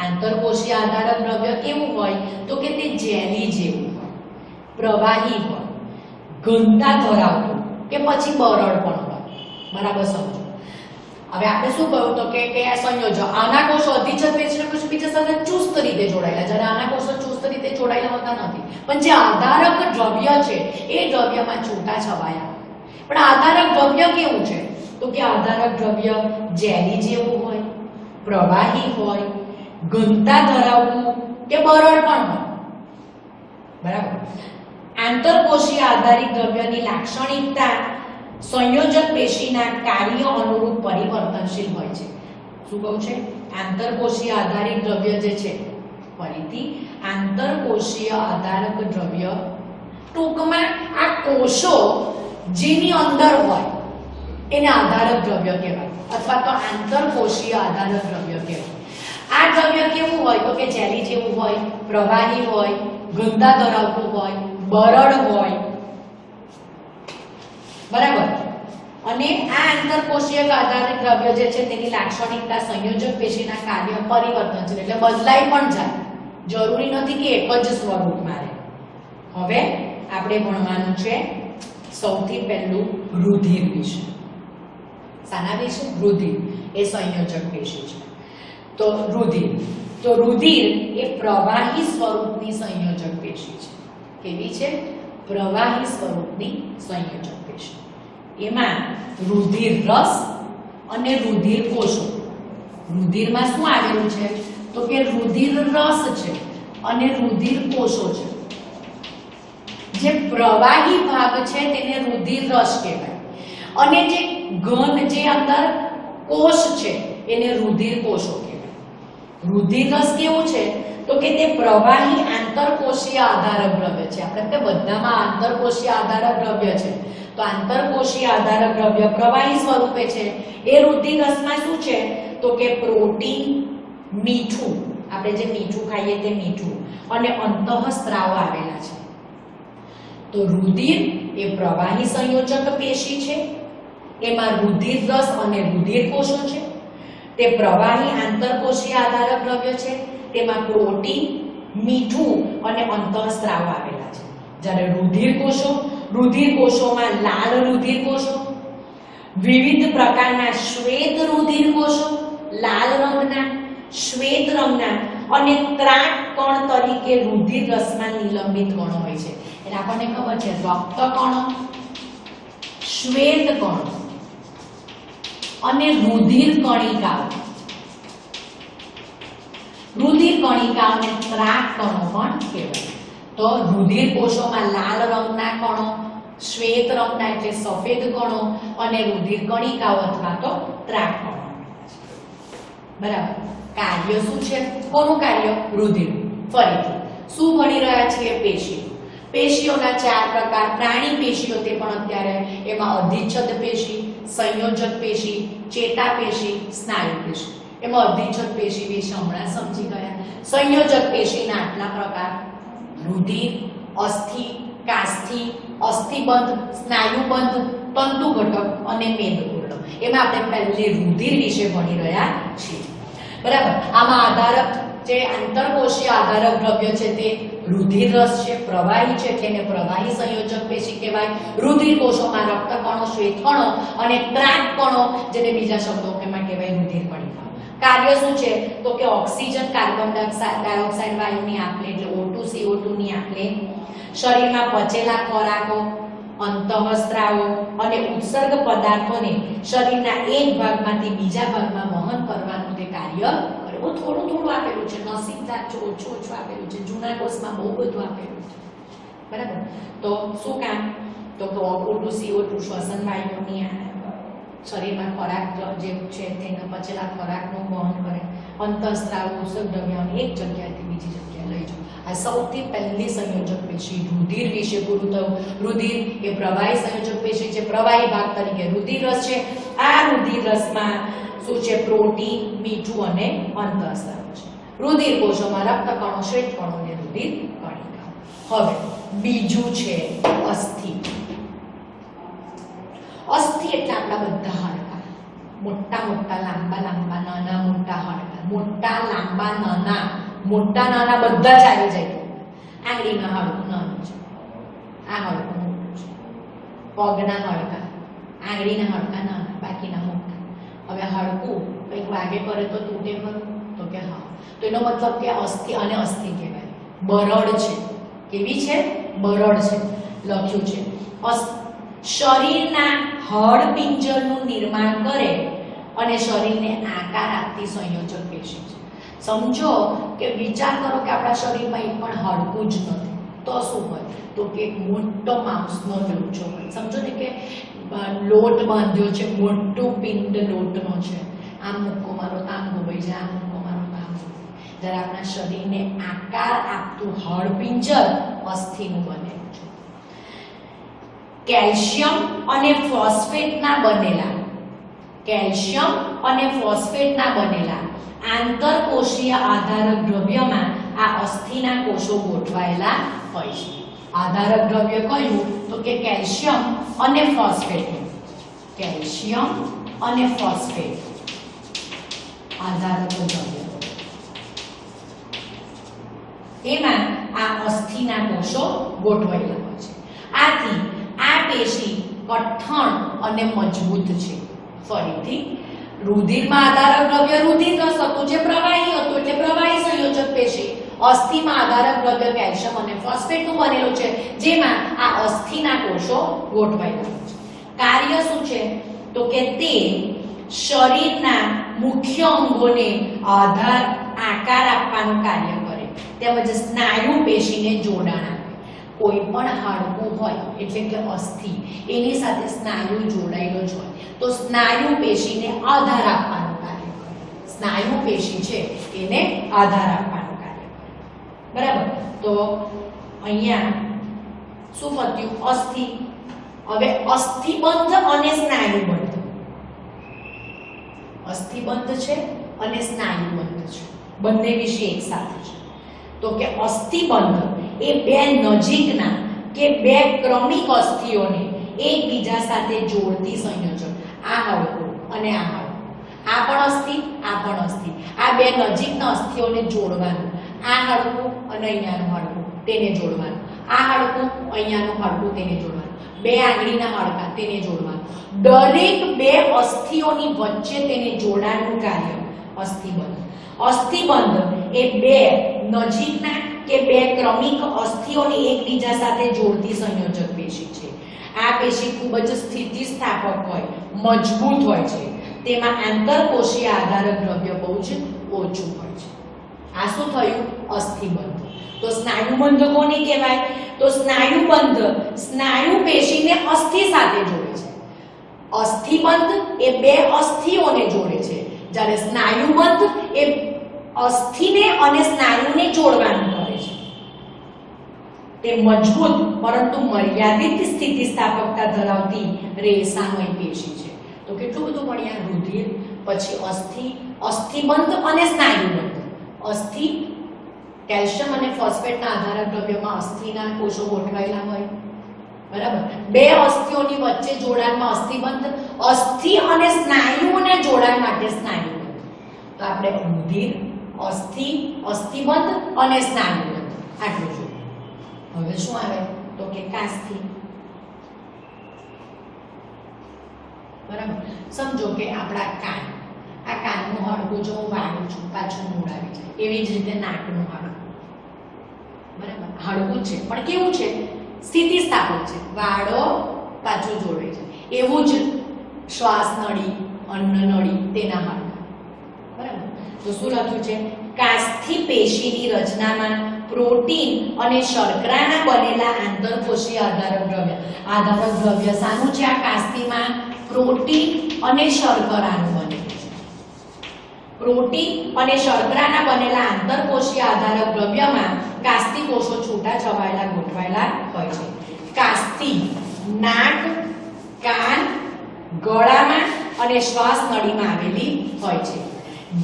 આંતરકોષીય આધારક દ્રવ્ય કેવું હોય? તો કે તે જેલી જેવું હોય, પ્રવાહી હોય, ઘનતા ધરાવતું કે પછી બરડ પણ હોય. બરાબર સમજો. હવે આપણે શું કહ્યું તો કે આ સંયોજક, આના કોષો અધિચ્છદ પેશીના કોષો બીજા સાથે ચુસ્ત રીતે જોડાયેલા, જ્યારે આના કોષો ચુસ્ત રીતે જોડાયેલા હોતા નથી. પણ જે આધારક દ્રવ્ય છે એ દ્રવ્યમાં છૂટા છવાયા. પણ આધારક દ્રવ્ય કેવું છે? તો કે આધારક દ્રવ્ય જેલી જેવું હોય, પ્રવાહી હોય, ઘનતા ધરાવતું કે બરડ પણ હોય. બરાબર. આંતરકોષીય આધારિત દ્રવ્યની લાક્ષણિકતા સંયોજક પેશીના કાર્ય અનુરૂપ પરિવર્તનશીલ હોય છે. શું કહું છે? આંતરકોષીય આધારિત દ્રવ્ય જે છે, ફરીથી આંતરકોષીય આધારક દ્રવ્ય, ટૂંકમાં આ કોષો જેની અંદર હોય એને આધારક દ્રવ્ય કહેવાય અથવા તો આંતરકોષીય આધારક દ્રવ્ય કહેવાય. આ દ્રવ્ય કેવું હોય? તો કે જેલી જેવું હોય, પ્રવાહી હોય, ઘનતા ધરાવતું હોય, બરડ હોય. બરાબર. અને આ આંતરકોષીય આધારિત દ્રવ્ય જે છે તેની લાક્ષણિકતા સંયોજક પેશીના કાર્ય પરિવર્તનશીલ, એટલે બદલાઈ પણ જાય, જરૂરી નથી કે એક જ સ્વરૂપમાં રહે. હવે આપણે ભણવાનું છે સૌથી પહેલું રુધિર વિશે. શાના વિશે? રુધિર એ સંયોજક પેશી છે. તો રુધિર એ પ્રવાહી સ્વરૂપની સંયોજક પેશી છે. કેવી છે? પ્રવાહી સ્વરૂપની સંયોજક પેશી. એમાં રુધિર રસ અને રુધિર કોષો. રુધિરમાં શું આવેલું છે? તો કે રુધિર રસ છે અને રુધિર કોષો છે. જે પ્રવાહી ભાગ છે તેને રુધિર રસ કહેવાય અને જે ઘન, જે અંદર કોષ છે એને રુધિર કોષો કહેવાય. રુધિર રસ કેવું છે? તો કે તે પ્રવાહી આંતરકોષીય આધારક દ્રવ્ય છે. આપણે કે બધામાં આંતરકોષીય આધારક દ્રવ્ય છે, તો આંતરકોષીય આધારક દ્રવ્ય પ્રવાહી સ્વરૂપે છે. એ રુધિર રસમાં શું છે? તો કે પ્રોટીન, મીઠું, આપણે જે મીઠું ખાઈએ તે મીઠું અને અંતઃસ્ત્રાવ આવેલા છે. તો રુધિર એ પ્રવાહી સંયોજક પેશી છે. એમાં રુધિર રસ અને રુધિર કોષો છે. તે પ્રવાહી આંતરકોષીય આધારક દ્રવ્ય છે. તેમાં પ્રોટીન, મીઠું અને અંતઃસ્ત્રાવ આવેલા છે. જ્યારે રુધિર કોષોમાં લાલ રુધિર કોષો, વિવિધ પ્રકારના શ્વેત રુધિર કોષો, લાલ રંગના, શ્વેત રંગના અને ત્રાક કણ તરીકે રુધિર રસમાં નિલંબિત કણો હોય છે. એટલે આપણને ખબર છે રક્ત કણો, શ્વેત કણો અને રુધિર કણિકાઓ. રુધિર કણિકાઓને ત્રાક કણો પણ કહેવાય. તો રુધિર કોષોમાં લાલ રંગના કણો, શ્વેત રંગના એટલે સફેદ કણો અને રુધિર કણિકાઓ અથવા તો ત્રાક કણો. બરાબર. કાર્ય શું છે? કોનું કાર્ય? રુધિર. ફરીથી શું ભણી રહ્યા છીએ? પેશી. પેશીઓના 4 પ્રકાર. પ્રાણી પેશીઓ તે પણ અત્યારે, એમાં અધિચ્છદ પેશી, સંયોજક પેશી, ચેતાપેશી, સ્નાયુ પેશી. એમાં અધિચ્છદ પેશી વિશે હમણાં સમજી ગયા. સંયોજક પેશીના આટલા પ્રકાર: રુધિર, અસ્થિ, કાસ્થિ, અસ્થિબંધ, સ્નાયુબંધ, તંતુ ઘટક અને મેદપૂર્ણ. એમાં આપણે પહેલી રુધિર વિશે ભણી રહ્યા છીએ. બરાબર. આમાં આધારક જે આંતરકોષીય આધારક દ્રવ્ય છે તે રુધિર રસ છે, પ્રવાહી છે, તેને પ્રવાહી સંયોજક પેશી કહેવાય. રુધિર કોષોમાં રક્તકણો, શ્વેતકણો અને ત્રાકકણો, જેને બીજા શબ્દોમાં કહેવાય રુધિર કણિકાઓ. કાર્ય શું છે? તો કે ઓક્સિજન, કાર્બન ડાયોક્સાઇડ વાયુની આપલે એટલે O2 CO2 ની આપલે, શરીરમાં પચેલા ખોરાકો, અંતઃસ્ત્રાવો અને ઉત્સર્ગ પદાર્થોને શરીરના એક ભાગમાંથી બીજા ભાગમાં વહન કરવાનું તે કાર્ય કરે. થોડું આપેલું છે, નસીબદાર છે, ઓછું આપેલું છે, જૂના કોર્સમાં બહુ બધું આપેલું છે. બરાબર. તો શું કામ? તો O2 CO2 શ્વસન વાયુની શરીરમાં ખોરાક જે છે તેના પચેલા ખોરાકનું વહન કરે, અંતઃસ્ત્રાવ ઉત્સર્ગ દ્રવ્યોને એક જગ્યાએથી બીજી જગ્યાએ લઈ જાય. આ સૌથી પહેલી સંયોજક પેશી રુધિર વિશે પૂરું થયું. રુધિર એ પ્રવાહી સંયોજક પેશી છે. પ્રવાહી ભાગ તરીકે રુધિર રસ છે. આ રુધિર રસમાં શું છે? પ્રોટીન, મીઠું અને અંતઃસ્ત્રાવ છે. રુધિર કોષોમાં રક્તકણો, શ્વેતકણો અને રુધિર કણિકાઓ. હવે બીજું છે અસ્થિ. અસ્થિ એટલે આપણા બધા હાડકા, મોટા મોટા, લાંબા લાંબા, નાના મોટા હાડકા, મોટા લાંબા નાના, મોટા નાના બધા જ આવી જાય. આંગળીના હાડકું નાનું છે, આ હાડકું મોટું છે, પગના હાડકા, આંગળીના હાડકા નાના, બાકીના મોટા. હવે હાડકું કંઈક વાગે કરે તો તૂટે ખરું? તો કે હા. તો એનો મતલબ કે અસ્થિ, અને અસ્થિ કહેવાય. બરડ છે. કેવી છે? બરડ છે. લખ્યું છે શરીરના હાડપિંજરનું નિર્માણ કરે અને શરીરને આકાર આપતી સંયોજક પેશી છે. સમજો કે વિચાર કરો કે આપણા શરીરમાં એક પણ હાડકું જ નથી, તો શું હોય? તો કે મોટો માંસનો લોચો હોય. સમજો ને કે લોટ બાંધ્યો છે, મોટું પિંડ લોટનો છે, આમ મૂકો મારો આમ ગોવાઈ જાય, આમ મૂકો મારો આમ ગોવાઈ. જ્યારે આપણા શરીરને આકાર આપતું હાડપિંજર અસ્થિનું બનેલું છે. કેલ્શિયમ અને ફોસ્ફેટના બનેલા આંતરકોષીય આધારક દ્રવ્યમાં આ અસ્થિના કોષો ગોઠવાયેલા હોય છે. આધારક દ્રવ્ય કયું? તો કે કેલ્શિયમ અને ફોસ્ફેટ. કેલ્શિયમ અને ફોસ્ફેટ આધારક દ્રવ્ય, એમાં આ અસ્થિના કોષો ગોઠવાયેલા હોય છે. આથી આ પેશી કઠણ અને મજબૂત છે. ફરીથી, રુધિરમાં આધારક દ્રવ્ય રુધિર રસ હતું, જે પ્રવાહી હતું એટલે પ્રવાહી સંયોજક પેશી. અસ્થિમાં આધારક દ્રવ્ય કેલ્શિયમ અને ફોસ્ફેટનું બનેલું છે, જેમાં આ અસ્થિના કોષો ગોઠવાયેલા છે. કાર્ય શું છે? તો કે તે શરીરના મુખ્ય અંગોને આકાર આપવાનું કાર્ય કરે, તેમજ સ્નાયુ પેશીને જોડાણ આપે. કોઈ પણ હાડકું હોય એટલે કે અસ્થિ, એની સાથે સ્નાયુ જોડાયેલો જ હોય, તો સ્નાયુ પેશીને આધાર આપવાનું કાર્ય કરે. સ્નાયુ પેશી છે એને આધાર આપવાનું કાર્ય કરે. બરાબર. તો અહીંયા શું પત્યું? અસ્થિ. હવે અસ્થિબંધ અને સ્નાયુબંધ. અસ્થિબંધ છે અને સ્નાયુબંધ છે, બંને વિશે એક સાથે છે. તો કે અસ્થિબંધ એ બે નજીકના કે બે ક્રમિક અસ્થિઓને એકબીજા સાથે જોડતી સંયોજક. આ હાડકું અને આ હાડકું, આ પણ અસ્થિ, આ પણ અસ્થિ, આ બે નજીકના અસ્થિઓને જોડવાનું. આ હાડકું અને અહીંયાનું હાડકું તેને જોડવાનું. આ હાડકું, અહીંયાનું હાડકું તેને જોડવાનું. બે આંગળીના હાડકા તેને જોડવાનું. દરેક બે અસ્થિઓની વચ્ચે તેને જોડાણનું કાર્ય અસ્થિબંધ. અસ્થિબંધ એ બે નજીકના કે બે ક્રમિક અસ્થિઓને એકબીજા સાથે જોડતી સંયોજક પેશી છે. આ પેશી ખૂબ જ સ્થિતિસ્થાપક હોય, મજબૂત હોય છે. તેમાં આંતરકોષીય આધારક દ્રવ્ય બહુ જ ઓછું હોય છે. આ શું થયું? અસ્થિબંધ. તો સ્નાયુબંધ કોને કહેવાય? તો સ્નાયુબંધ સ્નાયુ પેશીને અસ્થિ સાથે જોડે છે. અસ્થિબંધ એ બે અસ્થિઓને જોડે છે, જ્યારે સ્નાયુબંધ એ અસ્થિને અને સ્નાયુને જોડવાનું કરે છે. તે મજબૂત પરંતુ મર્યાદિત સ્થિતિસ્થાપકતા ધરાવતી રેસામય પેશી છે. તો કેટલું બધું મળ્યા? રુધિર, પછી અસ્થિ, અસ્થિબંધ અને સ્નાયુબંધ. અસ્થિ, કેલ્શિયમ અને ફોસ્ફેટના આધારક દ્રવ્યમાં અસ્થિના કોષો ગોઠવાયેલા હોય, બરાબર. બે અસ્થિઓની વચ્ચે જોડાણમાં અસ્થિબંધ, અસ્થિ અને સ્નાયુઓના જોડાણ માટે સ્નાયુબંધ. તો આપણે રુધિર, અસ્થિ, અસ્થિબંધ અને સ્નાયુબંધ આટલું જોયું. હવે શું આવે તો કે કાસ્થિ. બરાબર. સમજો કે આપણા કાન, આ કાનનું હાડકું જો હું વાળું છું પાછું મૂળ આવી જાય, એવી જ રીતે નાકનું હાડકું. બરાબર. હાડકું છે પણ કેવું છે? સ્થિતિસ્થાપક છે. વાળો પાછું જોડે છે. એવું જ શ્વાસ નળી, અન્ન નળી તેના હાડકા. બરાબર. તો શું લખ્યું છે? કાસ્થિ પેશીની રચનામાં પ્રોટીન અને શર્કરાના બનેલા આંતરકોષીય આધારક દ્રવ્ય. આધારક દ્રવ્ય શાનું છે? આ કાસ્થિમાં પ્રોટીન અને શર્કરાનું બનેલું છે. પ્રોટીન અને શર્કરાના બનેલા આંતરકોષીય આધારક દ્રવ્યમાં કાસ્થિ કોષો છૂટા છવાયેલા ગોઠવાયેલા હોય છે. કાસ્થિ નાક, કાન, ગળામાં અને શ્વાસ નળીમાં આવેલી હોય છે.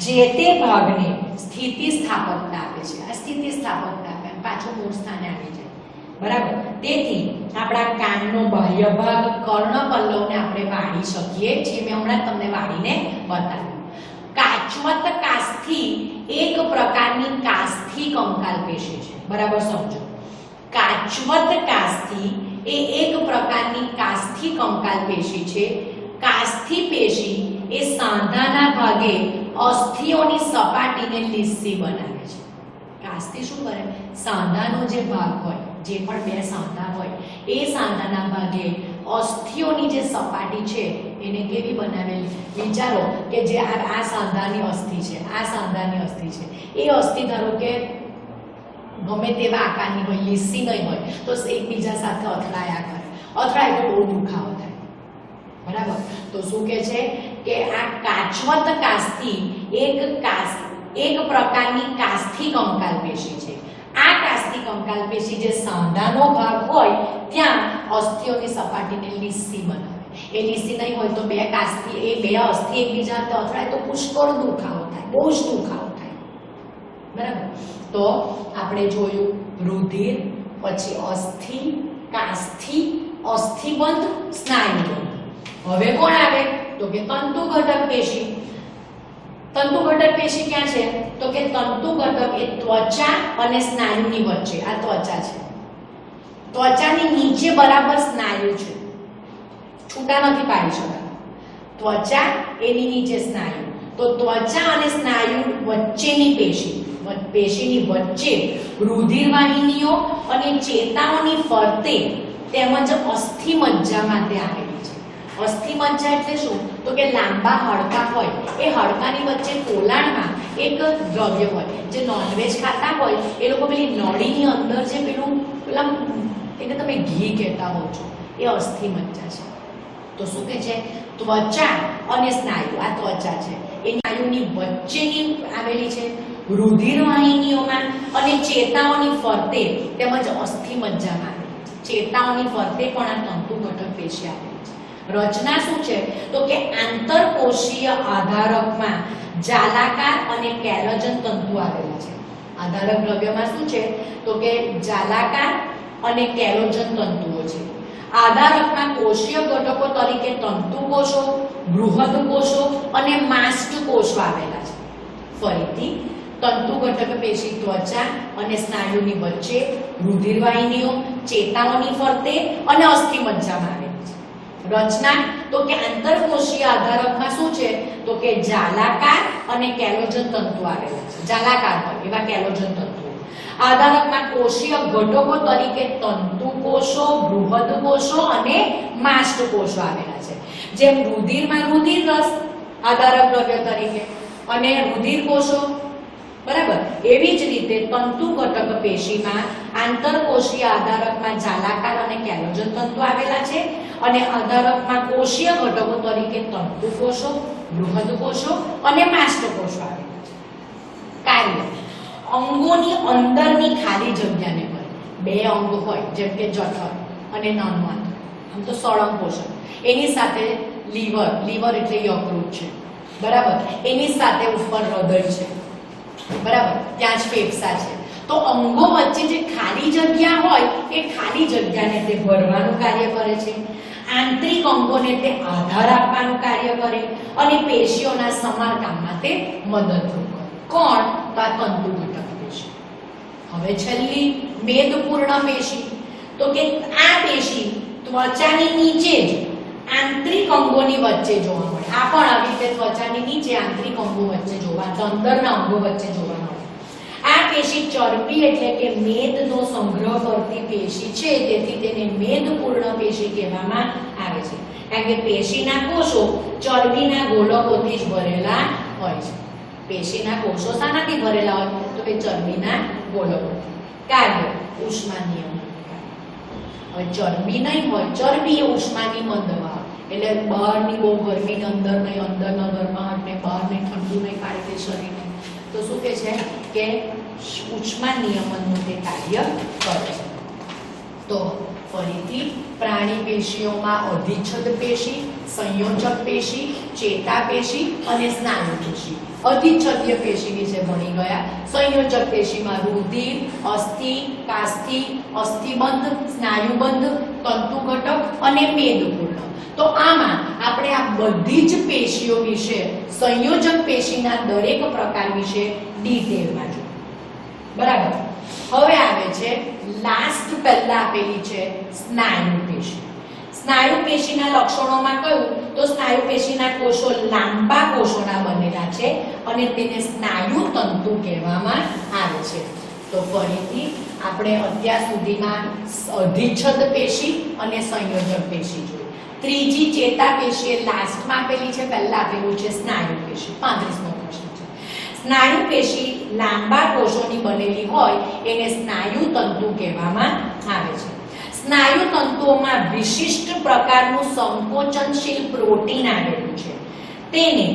જે તે ભાગને સ્થિતિસ્થાપકતા આપે છે. આ સ્થિતિસ્થાપકતા આપે, પાછું મૂળ સ્થાને આવી જાય. બરાબર. તેથી આપણા કાનનો બાહ્ય ભાગ કર્ણપલ્લવને આપણે વાળી શકીએ છીએ. મેં હમણાં તમને વાળીને બતાવ્યું. કાચમત કાસ્થિ એક પ્રકારની કાસ્થિ કંકાલ પેશી છે. બરાબર સમજો. કાચમત કાસ્થિ એ એક પ્રકારની કાસ્થિ કંકાલ પેશી છે. કાસ્થિ પેશી એ સાંધાના ભાગે અસ્થિઓની સપાટીને લીસી બનાવે છે. કાસ્થિ શું કરે? સાંધાનો જે ભાગ હોય, જે પણ બે સાંધા હોય, એ સાંધાના ભાગે અસ્થિઓની જે સપાટી છે એને કેવી બનાવેલી? વિચારો કે જે આ સાંધાની અસ્થિ છે, આ સાંધાની અસ્થિ છે, એ અસ્થિ ધારો કે ગમે તેવા આકારની હોય, લીસી નહીં હોય, તો એકબીજા સાથે અથડાયા કરે. અથડાય તો બહુ દુખાવો થાય. બરાબર. તો શું કે છે કે આ કાચમત કાસ્થિ એક પ્રકારની કાસ્થિ કંકાલ પેશી છે. આ કાસ્થિ કંકાલ પેશી જે સાંધાનો ભાગ હોય ત્યાં અસ્થિઓની સપાટીને લીસી બનાવે. એ લીસી નહીં હોય તો બે અસ્થિ એકબીજા સાથે અથડાય તો પુષ્કળ દુખાવો થાય, બહુ જ દુખાવો થાય. બરાબર. તો આપણે જોયું રુધિર, પછી અસ્થિ, કાસ્થિ, અસ્થિબંધ, સ્નાયુબંધ. હવે કોણ આવે તો કે તંતુ ઘટક પેશી. તંતુ ઘટક પેશી ક્યાં છે તો કે તંતુ ઘટક એ ત્વચા અને સ્નાયુની વચ્ચે. આ ત્વચા છે, ત્વચાની નીચે બરાબર સ્નાયુ છે, છૂટા નથી પાડી શકાતા. ત્વચા એની નીચે સ્નાયુ. તો ત્વચા અને સ્નાયુ વચ્ચેની પેશીની વચ્ચે રુધિર વાહિનીઓ અને ચેતાઓની ફરતે તેમજ અસ્થિ મજ્જામાં તે આવેલી છે. અસ્થિ મજ્જા એટલે શું તો કે લાંબા હાડકા હોય, એ હાડકાની વચ્ચે પોલાણમાં એક દ્રવ્ય હોય. જે નોનવેજ ખાતા હોય એ લોકો પેલી નળીની અંદર જે પેલા એને તમે ઘી કહેતા હો છો, એ અસ્થિ મજ્જા છે. તો શું કે છે? ત્વચા અને સ્નાયુ. આ ત્વચા છે એ સ્નાયુની વચ્ચેની આવેલી છે. રુધિર વાહિનીઓમાં અને ચેતાઓની ફરતે તેમજ અસ્થિ મજ્જામાં આવેલી છે. ચેતાઓની ફરતે પણ આ તંતુ ઘટક પેશી આવેલી છે. રચના શું છે તો કે આંતરકોષીય આધારકમાં જાલાકાર અને કેરોજન તંતુ આવેલા છે. આધારક દ્રવ્યમાં શું છે તો કે જાલાકાર અને કેરોજન તંતુઓ છે. આધારકમાં કોષીય ઘટકો તરીકે તંતુ કોષો, બૃહદ કોષો અને માસ્ટ કોષો આવેલા છે. ફરીથી તંતુ ઘટક પેશી ત્વચા અને સ્નાયુની વચ્ચે, રુધિર વાહિનીઓ, ચેતાઓની ફરતે અને અસ્થિ મજ્જામાં આવેલી છે. રચના તો કે આંતરકોષીય આધારકમાં શું છે તો કે જાલાકાર અને કેરોજન તંતુ આવેલા છે. જાલાકાર હોય એવા કેરોજન તંતુઓ. આધારકમાં કોષીય ઘટકો તરીકે તંતુ કોષો, બૃહદ કોષો અને માસ્ટ કોષો આવેલા છે. જેમ રુધિરમાં રુધિર રસ આધારક દ્રવ્ય તરીકે અને રુધિર કોષો. બરાબર. એવી જ રીતે તંતુ ઘટક પેશીમાં આંતરકોષીય આધારકમાં જાલાકાર અને કેરોજન તંતુ આવેલા છે અને આધારકમાં કોષીય ઘટકો તરીકે તંતુ કોષો, બૃહદ કોષો અને માસ્ટ કોષો આવેલા છે. કાર્ય અંગોની અંદરની ખાલી જગ્યાને ભરે. બે અંગ હોય જેમ કે જઠર અને નનવાત, આમ તો સળંગ પોષણ. એની સાથે લીવર એટલે યકૃત છે. બરાબર. એની સાથે ઉપર હૃદય છે. બરાબર. ત્યાં જ ફેફસા છે. તો અંગો વચ્ચે જે ખાલી જગ્યા હોય એ ખાલી જગ્યાને તે ભરવાનું કાર્ય કરે છે, આંતરિક અંગોને તે આધાર આપવાનું કાર્ય કરે અને પેશીઓના સમારકામમાં તે મદદરૂપ કરે. કોણ? તો આ તંતુ ઘટક પેશી. હવે છેલ્લી મેદપૂર્ણ પેશી, તો કે આ પેશી ત્વચાની નીચે જ આંતરિક અંગોની વચ્ચે જોવા મળે. આ પણ આવી રીતે ત્વચાની નીચે આંતરિક અંગો વચ્ચે જોવા, અંદરના અંગો વચ્ચે જોવા મળે. આ પેશી ચરબી એટલે કે મેદનો સંગ્રહ કરતી પેશી છે, તેથી તેને મેદપૂર્ણ પેશી કહેવામાં આવે છે. કારણ કે પેશીના કોષો ચરબીના ગોળકોથી જ ભરેલા હોય છે. પેશીના કોષો શાનાથી ભરેલા હોય? તો કે ચરબીના ગોળકોથી. કાર્ય ઉષ્મા નિયમન. હવે ચરબી નહીં હોય, ચરબી એ ઉષ્માની દવા, એટલે બહારની બહુ ગરમી ને અંદર નહીં, અંદરના ગરમાહટ ને બહાર નહીં, ઠંડુ નહીં પાડી દે શરીરને. તો શું કહે છે કે ઉષ્મા નિયમનનું તે કાર્ય કરે છે. તો ફરીથી પ્રાણી પેશીઓમાં અધિચ્છદ પેશી, સંયોજક પેશી, ચેતાપેશી અને સ્નાયુ પેશી. અધિચ્છદીય પેશી વિશે ભણી ગયા. સંયોજક પેશીમાં રુધિર, અસ્થિ, કાસ્થિ, અસ્થિબંધ, સ્નાયુબંધ, તંતુ ઘટક અને મેદપૂર્ણ. તો આમાં આપણે આ બધી જ પેશીઓ વિશે, સંયોજક પેશીના દરેક પ્રકાર વિશે ડિટેલમાં જોઈએ. બરાબર. હવે આવે છે લાસ્ટ પહેલા આપેલી છે સ્નાયુ પેશી. સ્નાયુ પેશીના લક્ષણોમાં કહ્યું તો સ્નાયુ પેશીના કોષો લાંબા કોષોના બનેલા છે અને તેને સ્નાયુ તંતુ કહેવામાં આવે છે. તો ફરીથી આપણે અત્યાર સુધીમાં અધિચ્છદ પેશી અને સંયોજક પેશી જોઈ. ત્રીજી ચેતાપેશી એ લાસ્ટમાં આપેલી છે, પહેલા આપેલું છે સ્નાયુ પેશી. 35મો પ્રશ્ન છે. સ્નાયુ પેશી લાંબા કોષોની બનેલી હોય એને સ્નાયુ તંતુ કહેવામાં આવે છે. સ્નાયુ તંતુઓમાં વિશિષ્ટ પ્રકારનું સંકોચનશીલ પ્રોટીન આવેલું છે. તેને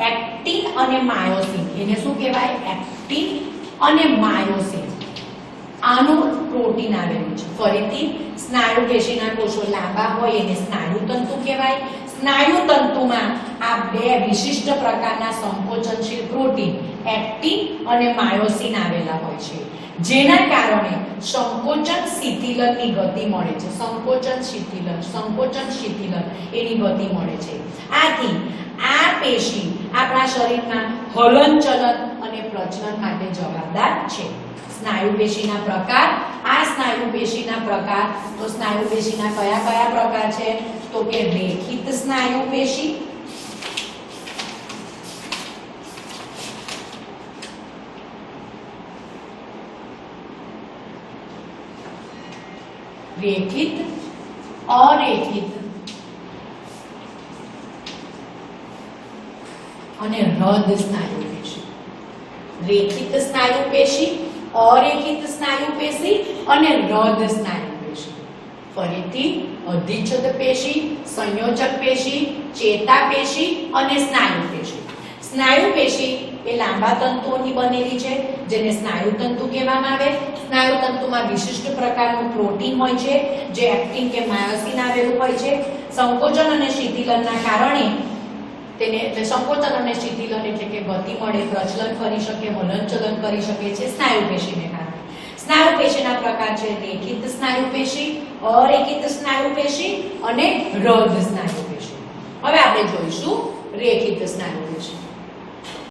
એક્ટિન અને માયોસિન, એને શું કહેવાય? એક્ટિન અને માયોસિન, આનું પ્રોટીન આવેલું છે. ફરીથી સ્નાયુ પેશીના કોષો લાંબા હોય એને સ્નાયુ તંતુ કહેવાય. સ્નાયુ તંતુમાં આ બે વિશિષ્ટ પ્રકારના સંકોચનશીલ પ્રોટીન એક્ટિન અને માયોસિન આવેલા હોય છે, જેના કારણે સંકોચન શિથિલનની ગતિ મળે છે. સંકોચન શિથિલન એની ગતિ મળે છે. આથી આ પેશી આપણા શરીરમાં હલનચલન અને પ્રજનન માટે જવાબદાર છે. સ્નાયુ પેશીના પ્રકાર, આ સ્નાયુ પેશીના પ્રકાર, તો સ્નાયુ પેશીના કયા કયા પ્રકાર છે? તો કે રેખિત સ્નાયુ પેશી, રેખિત, અરેખિત અને હૃદ સ્નાયુ પેશી. રેખિત સ્નાયુ પેશી, અરેખિત સ્નાયુ પેશી અને હૃદ સ્નાયુ પેશી. ફરીથી અધિચ્છદ પેશી, સંયોજક પેશી, ચેતાપેશી અને સ્નાયુ પેશી. સ્નાયુ પેશી એ લાંબા તંતુઓની બનેલી છે, જેને સ્નાયુ તંતુ કહેવામાં આવે. સ્નાયુ તંતુમાં વિશિષ્ટ પ્રકારનું પ્રોટીન હોય છે, જે એક્ટિન કે માયોસિન આવેલું હોય છે. સંકોચન અને શિથિલનના કારણે તેને, એટલે સંકોચન અને શિથિલન એટલે કે ગતિ મળે, પ્રચલન કરી શકે, હલનચલન કરી શકે છે સ્નાયુ પેશીને કારણે. સ્નાયુ પેશીના પ્રકાર છે રેખિત સ્નાયુ પેશી, અરેખિત સ્નાયુ પેશી અને હૃદ સ્નાયુ પેશી. હવે આપણે જોઈશું રેખિત સ્નાયુ પેશી.